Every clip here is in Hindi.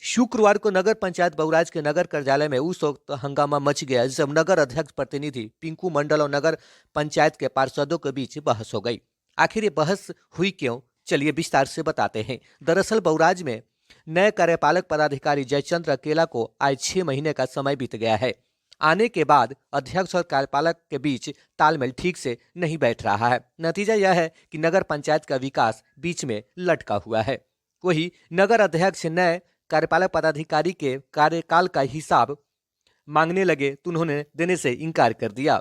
शुक्रवार को नगर पंचायत बगुराज के नगर कार्यालय में उस वक्त हंगामा मच गया जब नगर अध्यक्ष प्रतिनिधि पिंकू मंडल और नगर पंचायत के पार्षदों के बीच बहस हो गई। आखिर ये बहस हुई क्यों, चलिए विस्तार से बताते हैं। दरअसल बगुराज में नए कार्यपालक पदाधिकारी जयचंद्र अकेला को आज 6 महीने का समय बीत गया है। आने के बाद अध्यक्ष और कार्यपालक के बीच तालमेल ठीक से नहीं बैठ रहा है। नतीजा यह है कि नगर पंचायत का विकास बीच में लटका हुआ है। वही नगर अध्यक्ष नए कार्यपालक पदाधिकारी के कार्यकाल का हिसाब मांगने लगे तो उन्होंने देने से इनकार कर दिया।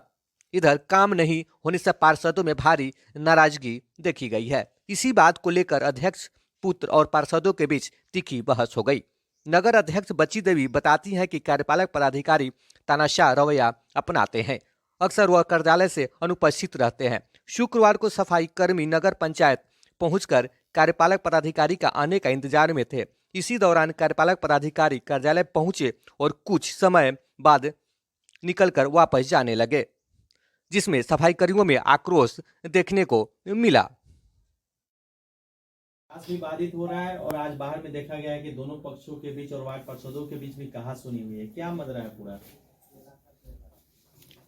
इधर काम नहीं होने से पार्षदों में भारी नाराजगी देखी गई है। इसी बात को लेकर अध्यक्ष पुत्र और पार्षदों के बीच तीखी बहस हो गई। नगर अध्यक्ष बच्ची देवी बताती हैं कि कार्यपालक पदाधिकारी तानाशाह रवैया अपनाते हैं, अक्सर वह कार्यालय से अनुपस्थित रहते हैं। शुक्रवार को सफाई कर्मी नगर पंचायत पहुंचकर कार्यपालक पदाधिकारी का आने का इंतजार में थे। इसी दौरान कार्यपालक पदाधिकारी कार्यालय पहुंचे और कुछ समय बाद निकलकर वापस जाने लगे, जिसमें सफाई कर्मियों में आक्रोश देखने को मिला। भी बाधित हो रहा है और आज बाहर में देखा गया है कि दोनों पक्षों के बीच और वार्ड पार्षदों के बीच भी कहासुनी हुई है। क्या मद रहा है पूरा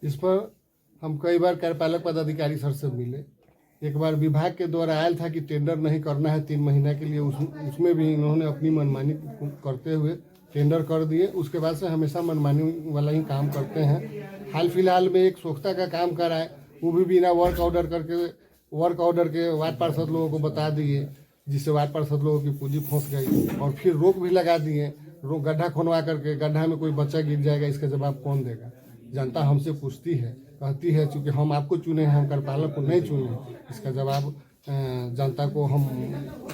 इस पर? हम कई बार कार्यपालक पदाधिकारी सर से मिले। एक बार विभाग के द्वारा आयल था कि टेंडर नहीं करना है 3 महीने के लिए, उसमें भी इन्होंने अपनी मनमानी करते हुए टेंडर कर दिए। उसके बाद से हमेशा मनमानी वाला ही काम करते हैं। हाल फिलहाल में एक सोख्ता का काम कराए, वो भी बिना वर्क ऑर्डर के वार्ड पार्षद लोगों को बता दिए, जिससे वार्ड पार्षद लोगों की पूंजी फंस गई। और फिर रोक भी लगा दिए, गड्ढा खोनवा करके गड्ढा में कोई बच्चा गिर जाएगा, इसका जवाब कौन देगा? जनता हमसे पूछती है, कहती है चूँकि हम आपको चुने हैं, हम कार्यपालक को नहीं चुने। इसका जवाब जनता को हम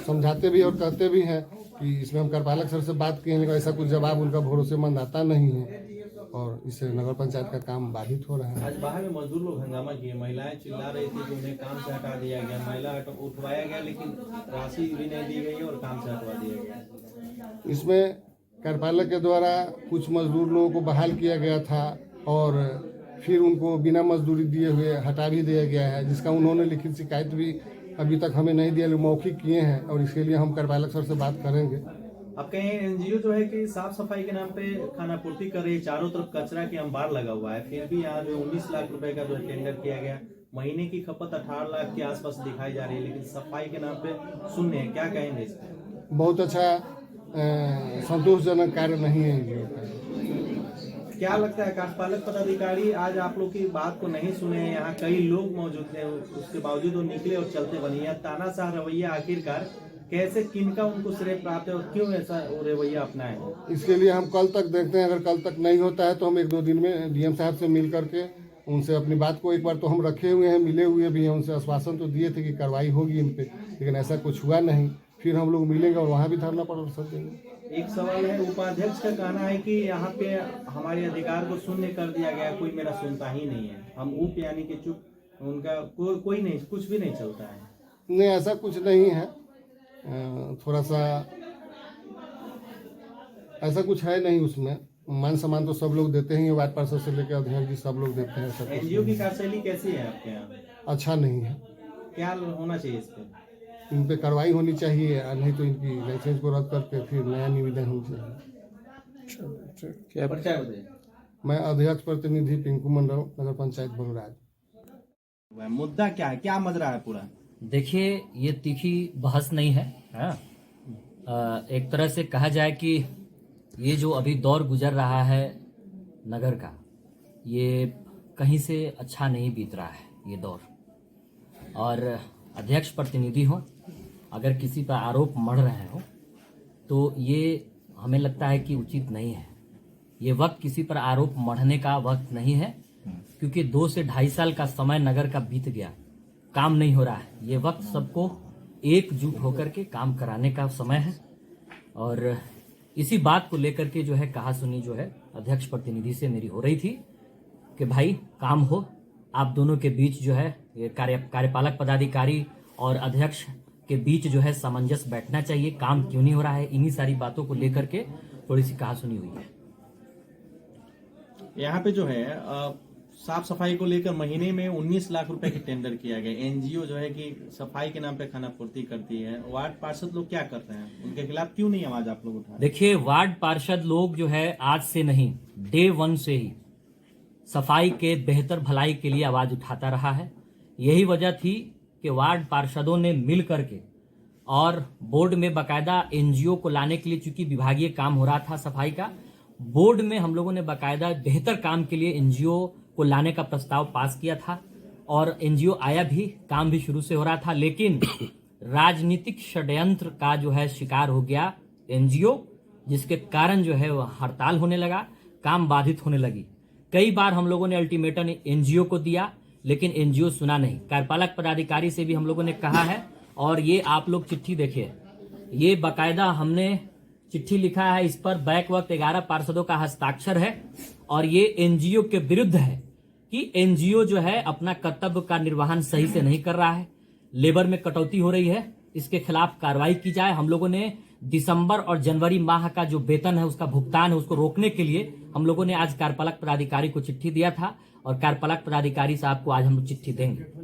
समझाते भी और कहते भी हैं कि इसमें हम कार्यपालक सर से बात किए, लेकिन ऐसा कुछ जवाब उनका भरोसेमंद आता नहीं है और इससे नगर पंचायत का काम बाधित हो रहा है। आज बाहर में मजदूर लोग हंगामा किए, महिलाएं चिल्ला रही थी कि उन्हें काम से हटा दिया गया, महिला उठवाया गया लेकिन राशि भी नहीं दी गई और काम से हटवा दिया गया। इसमें कार्यपालक के द्वारा कुछ मजदूर लोगों को बहाल किया गया था और फिर उनको बिना मजदूरी दिए हुए हटा भी दिया गया है, जिसका उन्होंने लिखित शिकायत भी अभी तक हमें नहीं दिया, मौखिक किए हैं और इसके लिए हम कार्यपालक सर से बात करेंगे। अब कहीं एनजीओ जो है कि साफ सफाई के नाम पे खाना पूर्ति कर रही है, चारों तरफ कचरा के अंबार लगा हुआ है, फिर भी यहाँ जो 19 लाख रुपए का जो टेंडर किया गया, महीने की खपत 18 लाख के आसपास दिखाई जा रही है, लेकिन सफाई के नाम पे शून्य है। क्या कहेंगे इस पर? बहुत अच्छा संतोषजनक कार्य नहीं है एनजीओ का। क्या लगता है कार्यपालक पदाधिकारी आज आप लोग की बात को नहीं सुने? यहाँ कई लोग मौजूद थे, उसके बावजूद वो निकले और चलते बनी। तानाशाह रवैया आखिरकार कैसे, किनका उनको श्रेय प्राप्त है और क्यों ऐसा रवैया अपनाए? इसके लिए हम कल तक देखते हैं। अगर कल तक नहीं होता है तो हम 1-2 दिन में डीएम साहब से मिल करके उनसे अपनी बात को, एक बार तो हम रखे हुए हैं, मिले हुए भी हैं, उनसे आश्वासन तो दिए थे कि कार्रवाई होगी इन पे, लेकिन ऐसा कुछ हुआ नहीं। फिर हम लोग मिलेंगे और वहाँ भी धरना प्रदर्शन देंगे। एक सवाल है, उपाध्यक्ष का कहना है कि यहाँ पे हमारे अधिकार को शून्य कर दिया गया, कोई मेरा सुनता ही नहीं है, हम उप यानी कि चुप, उनका कोई नहीं, कुछ भी नहीं चलता है। नहीं, ऐसा कुछ नहीं है, थोड़ा सा ऐसा कुछ है नहीं। उसमें मान सम्मान तो सब लोग देते हैं, वार्ड पार्षद से लेकर अध्यक्ष जी सब लोग देते हैं। एनजीओ की कार्यशैली कैसी है आपके यहाँ? अच्छा नहीं है। क्या होना चाहिए इस पे? इन पे कार्रवाई होनी चाहिए, नहीं तो इनकी लाइसेंस को रद्द करके फिर नया निवेदन होना चाहिए। क्या परिचय बताइए? मैं अध्यक्ष प्रतिनिधि पिंकू मंडल, नगर पंचायत बगुराज। मुद्दा क्या है, क्या मद रहा है पूरा? देखिए, ये तीखी बहस नहीं है, एक तरह से कहा जाए कि ये जो अभी दौर गुजर रहा है नगर का, ये कहीं से अच्छा नहीं बीत रहा है ये दौर। और अध्यक्ष प्रतिनिधि हो, अगर किसी पर आरोप मढ़ रहे हो तो ये हमें लगता है कि उचित नहीं है। ये वक्त किसी पर आरोप मढ़ने का वक्त नहीं है, क्योंकि 2 से 2.5 साल का समय नगर का बीत गया, काम नहीं हो रहा है। ये वक्त सबको एकजुट होकर के काम कराने का समय है और इसी बात को लेकर के जो है कहासुनी जो है अध्यक्ष प्रतिनिधि से मेरी हो रही थी कि भाई काम हो, आप दोनों के बीच जो है ये कार्यपालक पदाधिकारी और अध्यक्ष के बीच जो है सामंजस्य बैठना चाहिए, काम क्यों नहीं हो रहा है, इन्हीं सारी बातों को लेकर के थोड़ी सी कहासुनी हुई है। यहाँ पे जो है साफ सफाई को लेकर महीने में 19 लाख रुपए की टेंडर किया गया। एनजीओ जो है कि सफाई के नाम पे खाना पूर्ति करती है, वार्ड पार्षद लोग क्या कर रहे हैं, उनके खिलाफ क्यों नहीं आवाज आप लोग उठा रहे हैं? देखिए, वार्ड पार्षद लोग जो है आज से नहीं, डे 1 से ही सफाई के बेहतर भलाई के लिए आवाज उठाता रहा है। यही वजह थी कि वार्ड पार्षदों ने मिल करके और बोर्ड में बाकायदा एनजीओ को लाने के लिए, चूंकि विभागीय काम हो रहा था सफाई का, बोर्ड में हम लोगों ने बाकायदा बेहतर काम के लिए एनजीओ को लाने का प्रस्ताव पास किया था और एनजीओ आया भी, काम भी शुरू से हो रहा था। लेकिन राजनीतिक षड्यंत्र का जो है शिकार हो गया एनजीओ, जिसके कारण जो है वह हड़ताल होने लगा, काम बाधित होने लगी। कई बार हम लोगों ने अल्टीमेटम एनजीओ को दिया, लेकिन एनजीओ सुना नहीं। कार्यपालक पदाधिकारी से भी हम लोगों ने कहा है, और ये आप लोग चिट्ठी देखिए, ये बाकायदा हमने चिट्ठी लिखा है, इस पर बैक वक्त 11 पार्षदों का हस्ताक्षर है और ये एनजीओ के विरुद्ध है कि एनजीओ जो है अपना कर्तव्य का निर्वहन सही से नहीं कर रहा है, लेबर में कटौती हो रही है, इसके खिलाफ कार्रवाई की जाए। हम लोगों ने दिसंबर और जनवरी माह का जो वेतन है उसका भुगतान है, उसको रोकने के लिए हम लोगों ने आज कार्यपालक पदाधिकारी को चिट्ठी दिया था और कार्यपालक पदाधिकारी साहब को आज हम लोग चिट्ठी देंगे।